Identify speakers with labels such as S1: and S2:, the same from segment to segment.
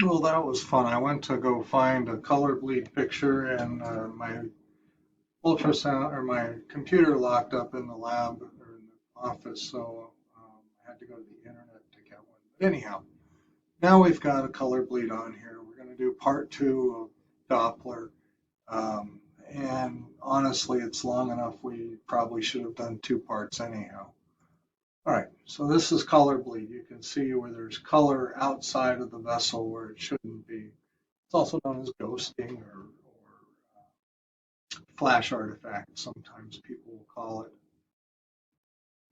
S1: Well, that was fun. I went to go find a color bleed picture, and my ultrasound or my computer locked up in the lab or in the office, so I had to go to the internet to get one. But anyhow, now we've got a color bleed on here. We're going to do part two of Doppler. And honestly, it's long enough. We probably should have done two parts anyhow. All right, so this is color bleed. You can see where there's color outside of the vessel where it shouldn't be. It's also known as ghosting or flash artifact, sometimes people will call it.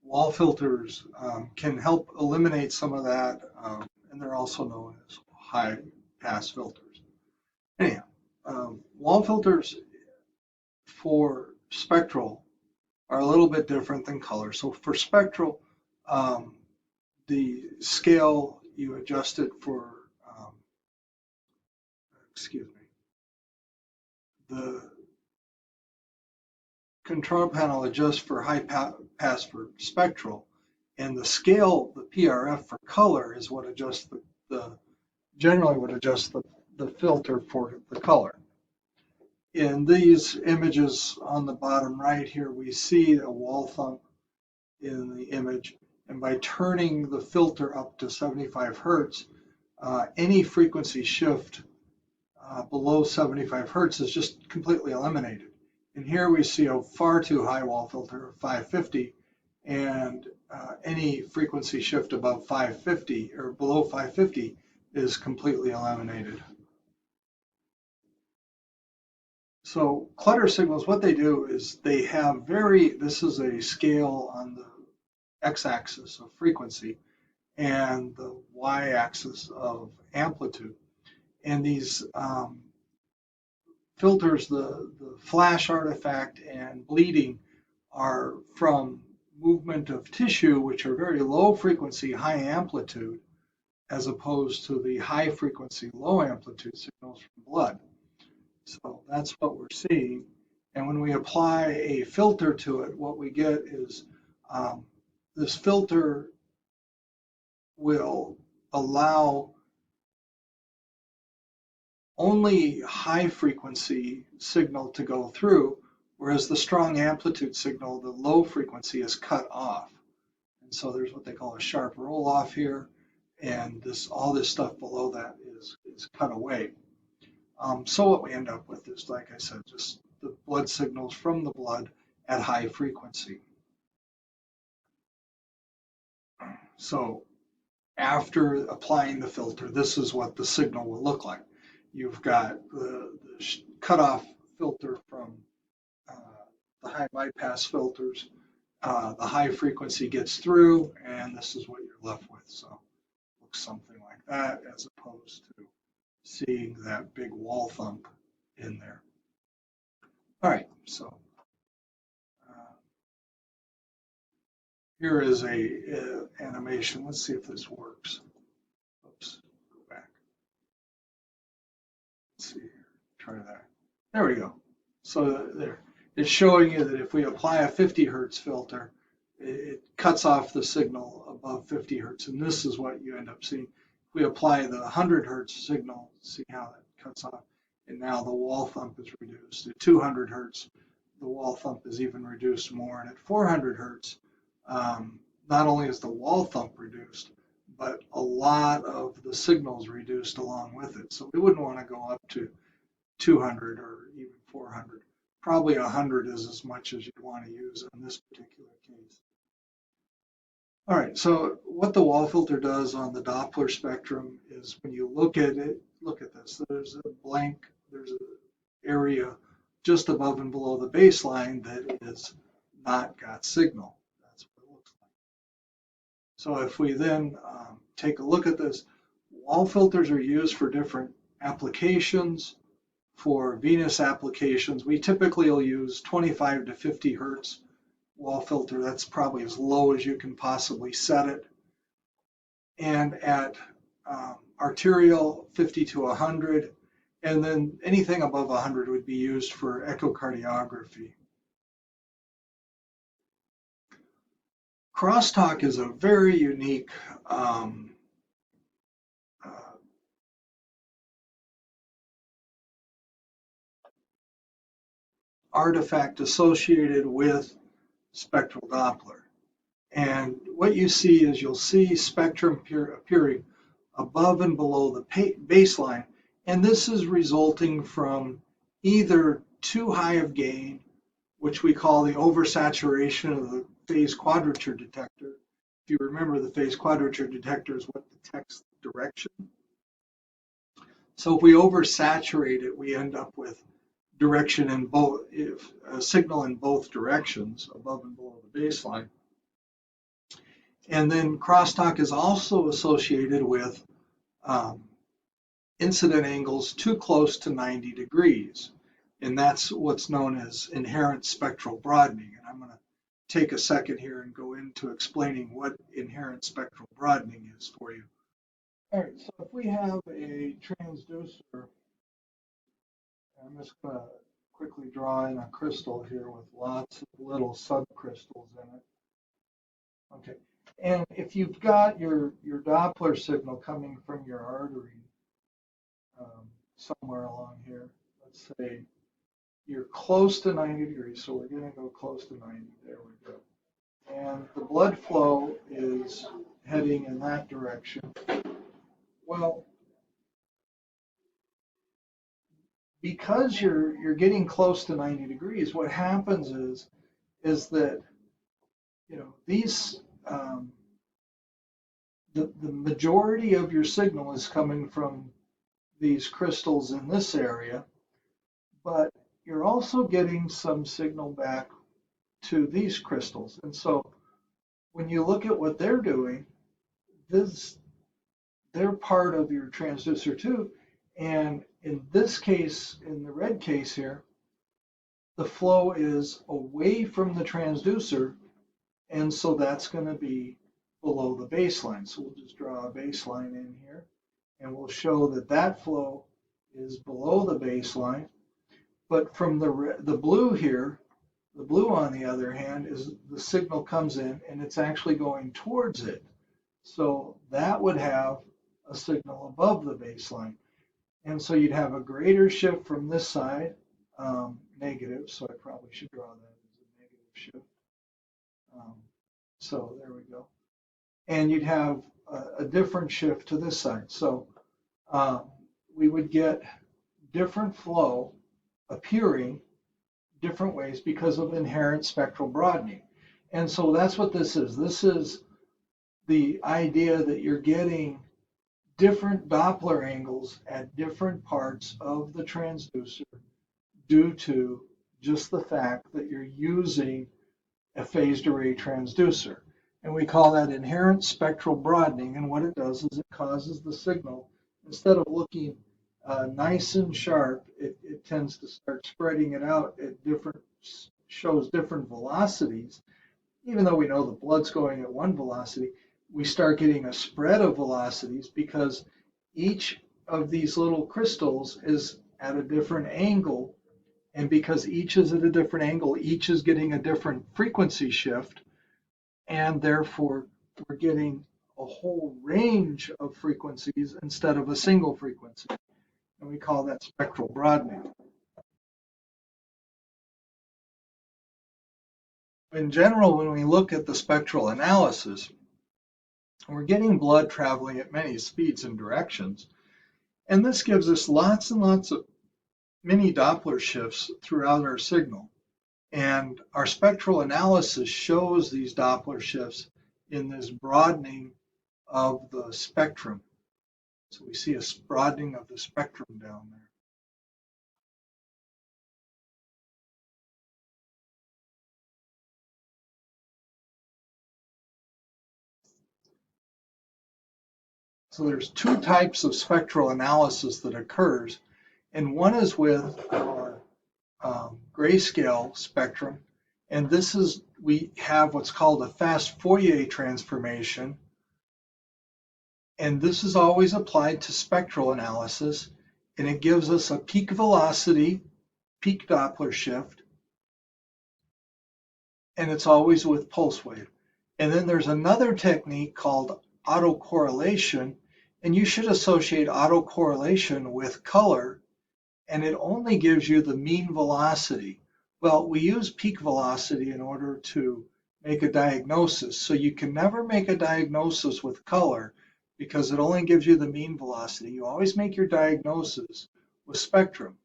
S1: Wall filters can help eliminate some of that, and they're also known as high pass filters. Anyhow, wall filters for spectral are a little bit different than color. So for spectral, um, the scale you adjust it for, excuse me, the control panel adjusts for high pass for spectral, and the scale, the PRF for color, is what adjusts the generally would adjust the filter for the color. In these images on the bottom right here, we see a wall thump in the image, and by turning the filter up to 75 hertz, any frequency shift below 75 hertz is just completely eliminated. And here we see a far too high wall filter of 550, and any frequency shift above 550 or below 550 is completely eliminated. So clutter signals, what they do is they have this is a scale on the x-axis of frequency and the y-axis of amplitude. And these filters, the flash artifact and bleeding are from movement of tissue, which are very low frequency, high amplitude, as opposed to the high frequency, low amplitude signals from blood. So that's what we're seeing. And when we apply a filter to it, what we get is this filter will allow only high frequency signal to go through, whereas the strong amplitude signal, the low frequency, is cut off. And so there's what they call a sharp roll off here, and all this stuff below that is cut away. So what we end up with is, like I said, just the blood signals from the blood at high frequency. So after applying the filter, this is what the signal will look like. You've got the cutoff filter from uh, the high bypass filters. The high frequency gets through, and this is what you're left with. So it looks something like that, as opposed to seeing that big wall thump in there. All right, so here is a animation. Let's see if this works. Oops, go back. Let's see here. Try that. There we go. So there, it's showing you that if we apply a 50 hertz filter, it cuts off the signal above 50 hertz, and this is what you end up seeing. If we apply the 100 hertz signal, see how that cuts off, and now the wall thump is reduced. At 200 hertz, the wall thump is even reduced more, and at 400 hertz, not only is the wall thump reduced, but a lot of the signals reduced along with it. So we wouldn't want to go up to 200 or even 400. Probably 100 is as much as you'd want to use in this particular case. All right, so what the wall filter does on the Doppler spectrum is when you look at it, look at this, there's an area just above and below the baseline that is not got signal. That's what it looks like. So if we then take a look at this, wall filters are used for different applications. For venous applications, we typically will use 25 to 50 hertz wall filter. That's probably as low as you can possibly set it. And at arterial, 50 to 100. And then anything above 100 would be used for echocardiography. Crosstalk is a very unique artifact associated with spectral Doppler. And what you see is you'll see spectrum appearing above and below the baseline. And this is resulting from either too high of gain, which we call the oversaturation of the phase quadrature detector. If you remember, the phase quadrature detector is what detects direction. So if we oversaturate it, we end up with direction in both, a signal in both directions, above and below the baseline. And then crosstalk is also associated with incident angles too close to 90 degrees. And that's what's known as inherent spectral broadening. And I'm going to take a second here and go into explaining what inherent spectral broadening is for you. All right, so if we have a transducer, I'm just going to quickly draw in a crystal here with lots of little subcrystals in it. Okay, and if you've got your Doppler signal coming from your artery somewhere along here, let's say you're close to 90 degrees, so we're going to go close to 90. There we go. And the blood flow is heading in that direction. Well, because you're getting close to 90 degrees, what happens is that these the majority of your signal is coming from these crystals in this area, but you're also getting some signal back to these crystals. And so when you look at what they're doing, they're part of your transducer too. And in this case, in the red case here, the flow is away from the transducer, and so that's going to be below the baseline. So we'll just draw a baseline in here, and we'll show that that flow is below the baseline. But from the blue here, the blue on the other hand, is the signal comes in and it's actually going towards it. So that would have a signal above the baseline. And so you'd have a greater shift from this side, negative, so I probably should draw that as a negative shift. So there we go. And you'd have a different shift to this side. So we would get different flow appearing different ways because of inherent spectral broadening. And so that's what this is. This is the idea that you're getting different Doppler angles at different parts of the transducer due to just the fact that you're using a phased array transducer. And we call that inherent spectral broadening. And what it does is it causes the signal, instead of looking nice and sharp, it tends to start spreading it out at shows different velocities. Even though we know the blood's going at one velocity, we start getting a spread of velocities because each of these little crystals is at a different angle. And because each is at a different angle, each is getting a different frequency shift. And therefore, we're getting a whole range of frequencies instead of a single frequency. And we call that spectral broadening. In general, when we look at the spectral analysis, we're getting blood traveling at many speeds and directions. And this gives us lots and lots of mini Doppler shifts throughout our signal. And our spectral analysis shows these Doppler shifts in this broadening of the spectrum. So we see a broadening of the spectrum down there. So there's two types of spectral analysis that occurs, and one is with our grayscale spectrum, and this is, we have what's called a fast Fourier transformation, and this is always applied to spectral analysis, and it gives us a peak velocity, peak Doppler shift, and it's always with pulse wave. And then there's another technique called autocorrelation, and you should associate autocorrelation with color, and it only gives you the mean velocity. Well, we use peak velocity in order to make a diagnosis. So you can never make a diagnosis with color because it only gives you the mean velocity. You always make your diagnosis with spectrum.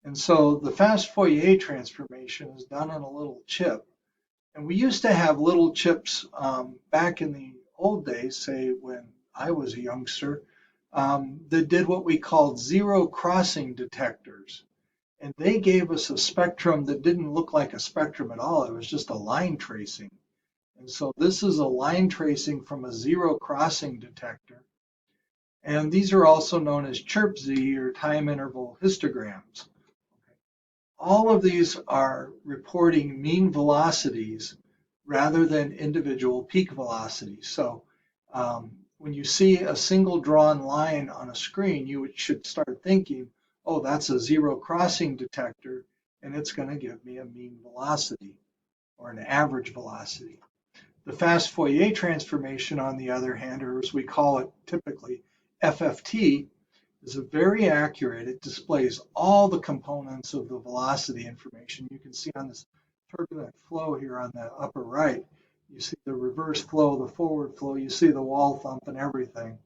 S1: And so the fast Fourier transformation is done on a little chip. And we used to have little chips back in the old days, say when I was a youngster, that did what we called zero crossing detectors. And they gave us a spectrum that didn't look like a spectrum at all. It was just a line tracing. And so this is a line tracing from a zero crossing detector. And these are also known as chirp-Z or time interval histograms. All of these are reporting mean velocities rather than individual peak velocities. So when you see a single drawn line on a screen, you should start thinking, oh, that's a zero crossing detector, and it's going to give me a mean velocity or an average velocity. The fast Fourier transformation, on the other hand, or as we call it typically, FFT, is very accurate. It displays all the components of the velocity information. You can see on this turbulent flow here on the upper right, you see the reverse flow, the forward flow, you see the wall thump and everything.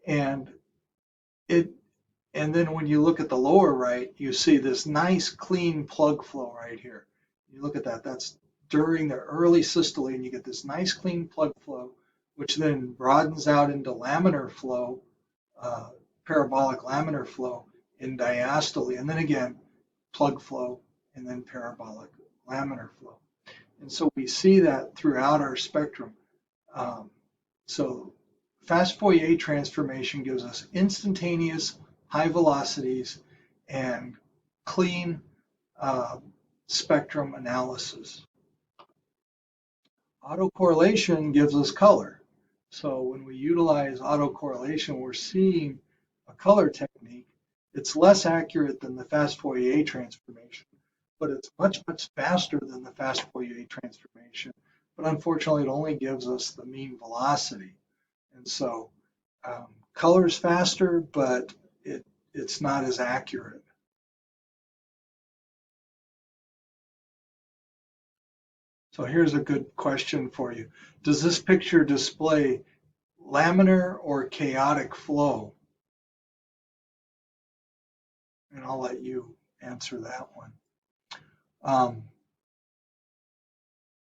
S1: And it and then when you look at the lower right, you see this nice clean plug flow right here. You look at that, that's during the early systole, and you get this nice clean plug flow, which then broadens out into laminar flow, uh, parabolic laminar flow in diastole, and then again, plug flow, and then parabolic laminar flow. And so we see that throughout our spectrum. Um, so fast Fourier transformation gives us instantaneous high velocities and clean uh, spectrum analysis. Autocorrelation gives us color. So when we utilize autocorrelation, we're seeing a color technique. It's less accurate than the fast Fourier transformation, but it's much, much faster than the fast Fourier transformation. But unfortunately, it only gives us the mean velocity. And so color's faster, but it's not as accurate. So here's a good question for you. Does this picture display laminar or chaotic flow? And I'll let you answer that one. Um,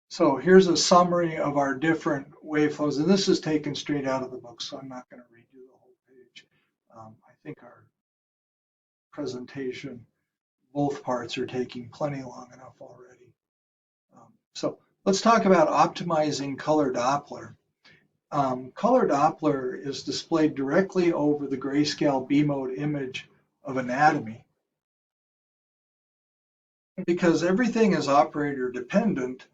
S1: so here's a summary of our different wave flows, and this is taken straight out of the book, so I'm not going to read you the whole page. I think our presentation, both parts are taking plenty long enough already. So let's talk about optimizing color Doppler. Color Doppler is displayed directly over the grayscale B-mode image of anatomy. Because everything is operator dependent,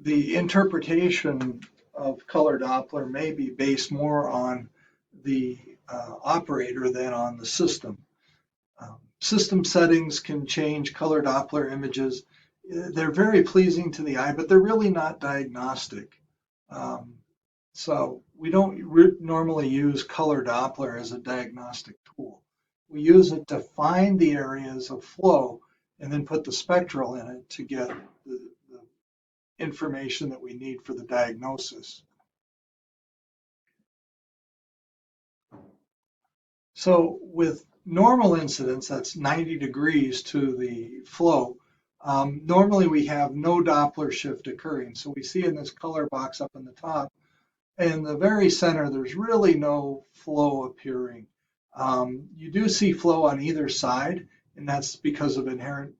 S1: the interpretation of color Doppler may be based more on the operator than on the system. System settings can change color Doppler images. They're very pleasing to the eye, but they're really not diagnostic. So we don't normally use color Doppler as a diagnostic tool. We use it to find the areas of flow and then put the spectral in it to get the information that we need for the diagnosis. So with normal incidence, that's 90 degrees to the flow, normally we have no Doppler shift occurring. So we see in this color box up in the top, in the very center, there's really no flow appearing. You do see flow on either side, and that's because of inherent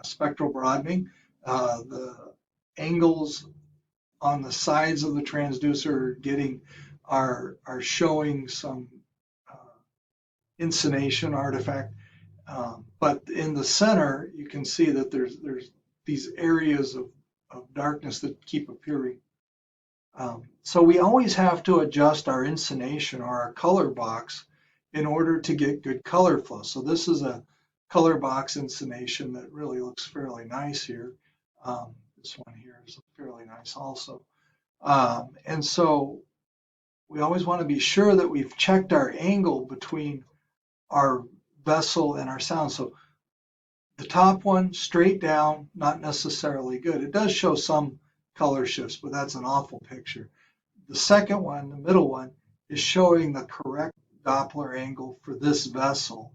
S1: spectral broadening. The angles on the sides of the transducer are showing some incination artifact. But in the center, you can see that there's these areas of darkness that keep appearing. So we always have to adjust our incination or our color box in order to get good color flow. So this is a color box incination that really looks fairly nice here. This one here is fairly nice also. And so we always want to be sure that we've checked our angle between our vessel and our sound. So The top one, straight down, not necessarily good. It does show some color shifts, but that's an awful picture. The second one, the middle one, is showing the correct Doppler angle for this vessel.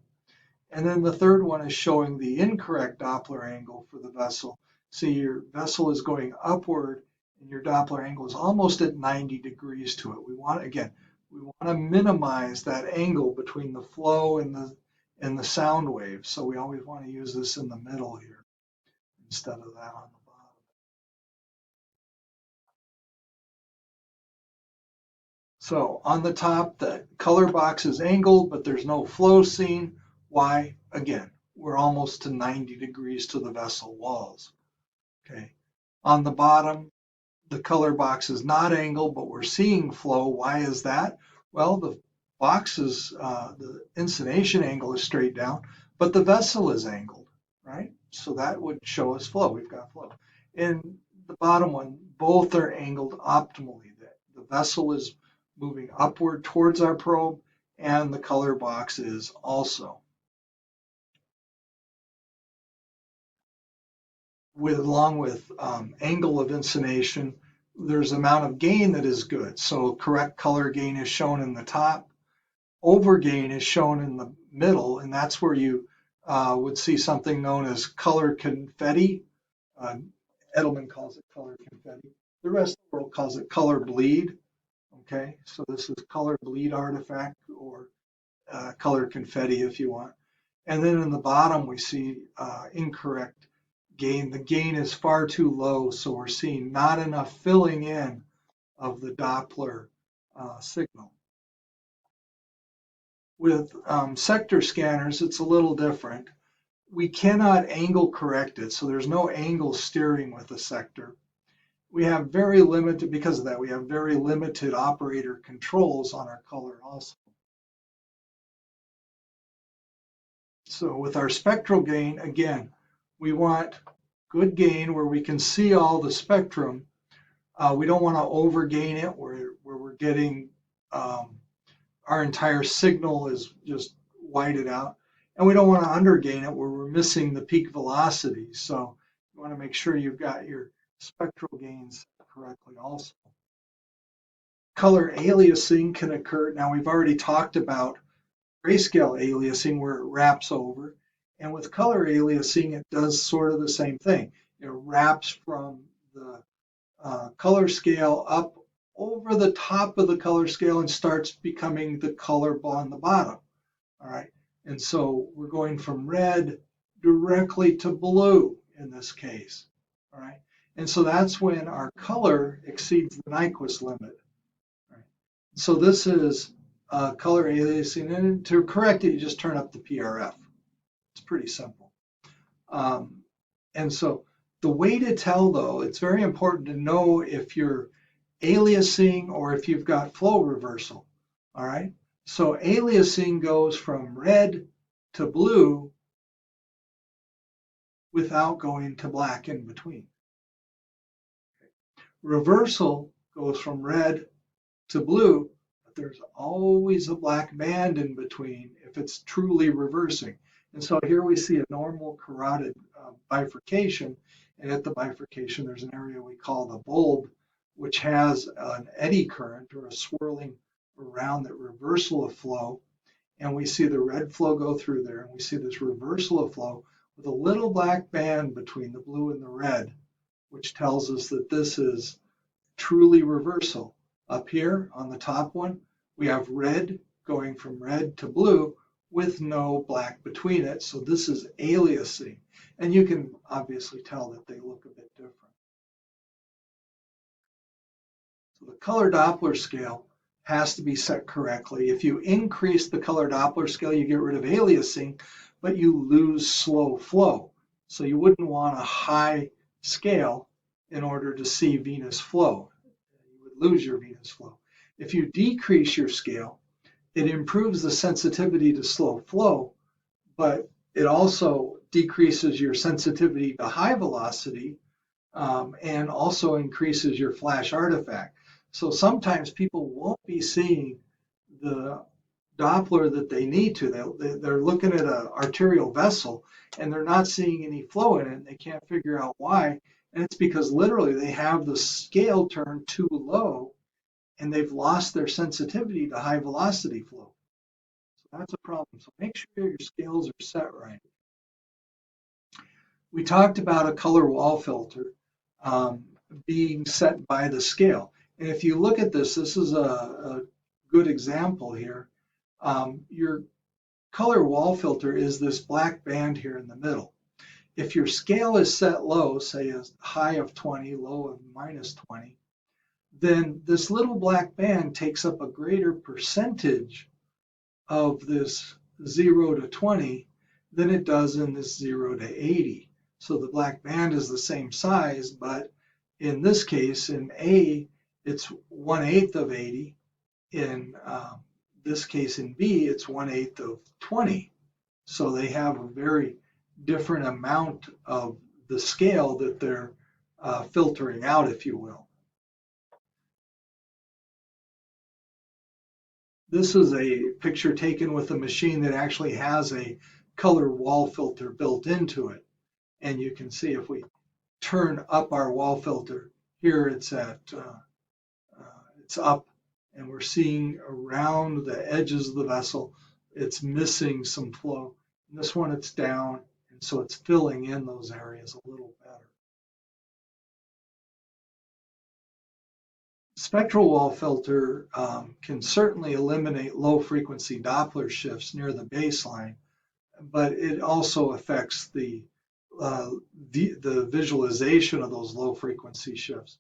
S1: And then the third one is showing the incorrect Doppler angle for the vessel. So your vessel is going upward and your Doppler angle is almost at 90 degrees to it. We want to minimize that angle between the flow and the sound wave. So we always want to use this in the middle here instead of that on the bottom. So on the top, the color box is angled, but there's no flow seen. Why? Again, we're almost to 90 degrees to the vessel walls. Okay. On the bottom, the color box is not angled, but we're seeing flow. Why is that? Well, the incination angle is straight down, but the vessel is angled, right? So that would show us flow. We've got flow. In the bottom one, both are angled optimally. The vessel is moving upward towards our probe, and the color box is also. Along with angle of incination, there's amount of gain that is good. So correct color gain is shown in the top. Overgain is shown in the middle, and that's where you would see something known as color confetti. Edelman calls it color confetti. The rest of the world calls it color bleed. Okay, so this is color bleed artifact, or color confetti if you want. And then in the bottom we see incorrect gain. The gain is far too low, so we're seeing not enough filling in of the Doppler signal. With sector scanners, it's a little different. We cannot angle correct it, so there's no angle steering with a sector. We have very limited, because of that, we have very limited operator controls on our color also. So with our spectral gain, again, we want good gain where we can see all the spectrum. We don't want to overgain it where we're getting our entire signal is just whited out. And we don't want to undergain it where we're missing the peak velocity. So you want to make sure you've got your spectral gains correctly also. Color aliasing can occur. Now we've already talked about grayscale aliasing where it wraps over. And with color aliasing, it does sort of the same thing. It wraps from the color scale up over the top of the color scale and starts becoming the color on the bottom. All right. And so we're going from red directly to blue in this case. All right. And so that's when our color exceeds the Nyquist limit. All right. So this is color aliasing. And to correct it, you just turn up the PRF. It's pretty simple. And so the way to tell, though, it's very important to know if you're aliasing or if you've got flow reversal. All right. So aliasing goes from red to blue without going to black in between. Reversal goes from red to blue, but there's always a black band in between if it's truly reversing. And so here we see a normal carotid bifurcation, and at the bifurcation there's an area we call the bulb, which has an eddy current or a swirling around that reversal of flow, and we see the red flow go through there, and we see this reversal of flow with a little black band between the blue and the red, which tells us that this is truly reversal. Up here on the top one, we have red going from red to blue with no black between it, so this is aliasing, and you can obviously tell that they look a bit different. So the color Doppler scale has to be set correctly. If you increase the color Doppler scale, you get rid of aliasing, but you lose slow flow. So you wouldn't want a high scale in order to see venous flow. You would lose your venous flow. If you decrease your scale, it improves the sensitivity to slow flow, but it also decreases your sensitivity to high velocity and also increases your flash artifact. So sometimes people won't be seeing the Doppler that they need to. They're looking at an arterial vessel and they're not seeing any flow in it. And they can't figure out why. And it's because literally they have the scale turned too low and they've lost their sensitivity to high velocity flow. So that's a problem. So make sure your scales are set right. We talked about a color wall filter um, being set by the scale. And if you look at this, this is a good example here. Your color wall filter is this black band here in the middle. If your scale is set low, say a high of 20, low of -20, then this little black band takes up a greater percentage of this 0 to 20 than it does in this 0 to 80. So the black band is the same size, but in this case, in A, it's 1/8 of 80. In this case, in B, it's 1/8 of 20. So they have a very different amount of the scale that they're filtering out, if you will. This is a picture taken with a machine that actually has a color wall filter built into it. And you can see if we turn up our wall filter, here it's it's up, and we're seeing around the edges of the vessel, it's missing some flow. And this one, it's down, and so it's filling in those areas a little better. Spectral wall filter can certainly eliminate low frequency Doppler shifts near the baseline, but it also affects the visualization of those low frequency shifts.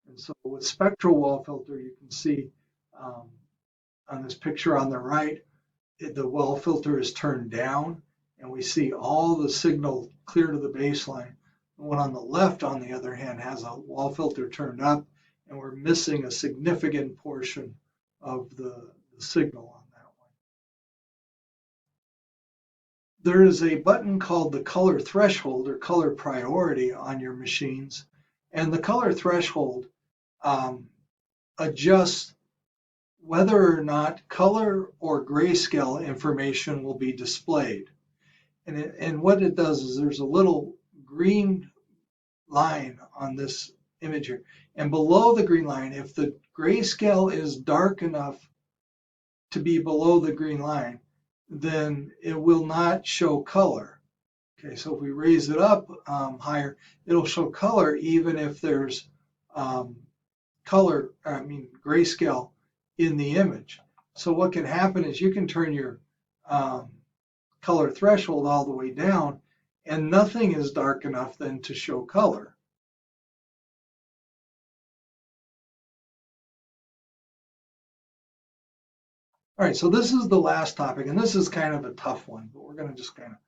S1: And so with spectral wall filter, you can see on this picture on the right, the wall filter is turned down, and we see all the signal clear to the baseline. The one on the left, on the other hand, has a wall filter turned up, and we're missing a significant portion of the signal on that one. There is a button called the color threshold or color priority on your machines, and the color threshold adjusts whether or not color or grayscale information will be displayed. And what it does is there's a little green line on this image here. And below the green line, if the grayscale is dark enough to be below the green line, then it will not show color. Okay, so if we raise it up higher, it'll show color even if there's grayscale in the image. So what can happen is you can turn your color threshold all the way down, and nothing is dark enough then to show color. All right, so this is the last topic, and this is kind of a tough one, but we're going to just kind of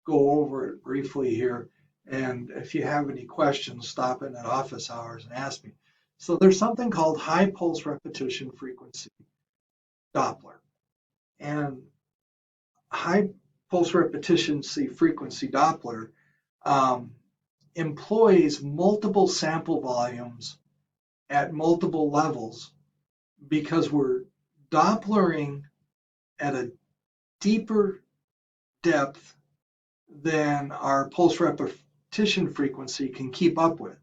S1: go over it briefly here. And if you have any questions, stop in at office hours and ask me. So there's something called high pulse repetition frequency Doppler. And high pulse repetition frequency Doppler employs multiple sample volumes at multiple levels because we're Dopplering at a deeper depth than our pulse repetition frequency can keep up with.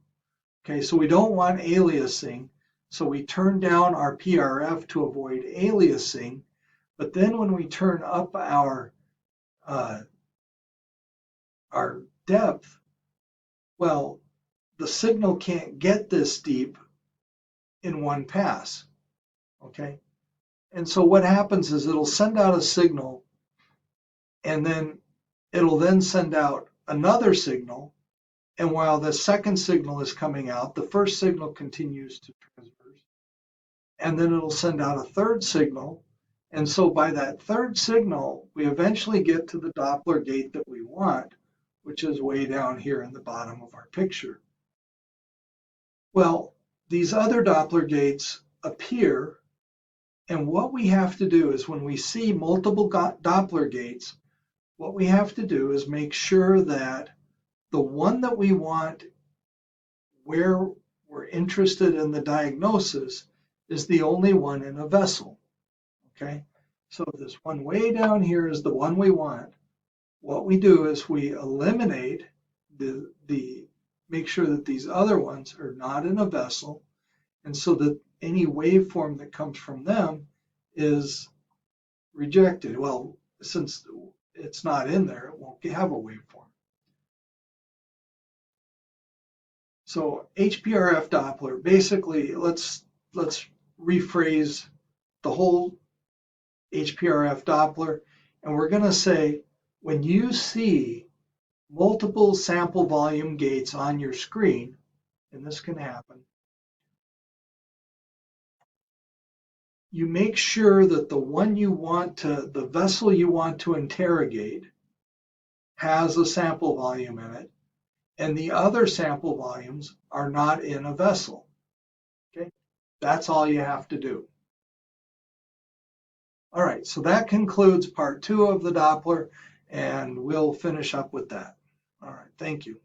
S1: Okay, so we don't want aliasing, so we turn down our PRF to avoid aliasing, but then when we turn up our depth, well, the signal can't get this deep in one pass, okay? And so what happens is it'll send out a signal, and then it'll then send out another signal, and while the second signal is coming out, the first signal continues to transverse, and then it'll send out a third signal, and so by that third signal, we eventually get to the Doppler gate that we want, which is way down here in the bottom of our picture. Well, these other Doppler gates appear, and what we have to do is when we see multiple Doppler gates, what we have to do is make sure that the one that we want, where we're interested in the diagnosis, is the only one in a vessel. Okay, So this one way down here is the one we want. What we do is we eliminate make sure that these other ones are not in a vessel, and so that any waveform that comes from them is rejected. Well, since it's not in there, it won't have a waveform. So HPRF Doppler, basically, let's rephrase the whole HPRF Doppler, and we're going to say when you see multiple sample volume gates on your screen, and this can happen, you make sure that the vessel you want to interrogate has a sample volume in it, and the other sample volumes are not in a vessel. Okay, that's all you have to do. All right, so that concludes part 2 of the Doppler, and we'll finish up with that. All right, thank you.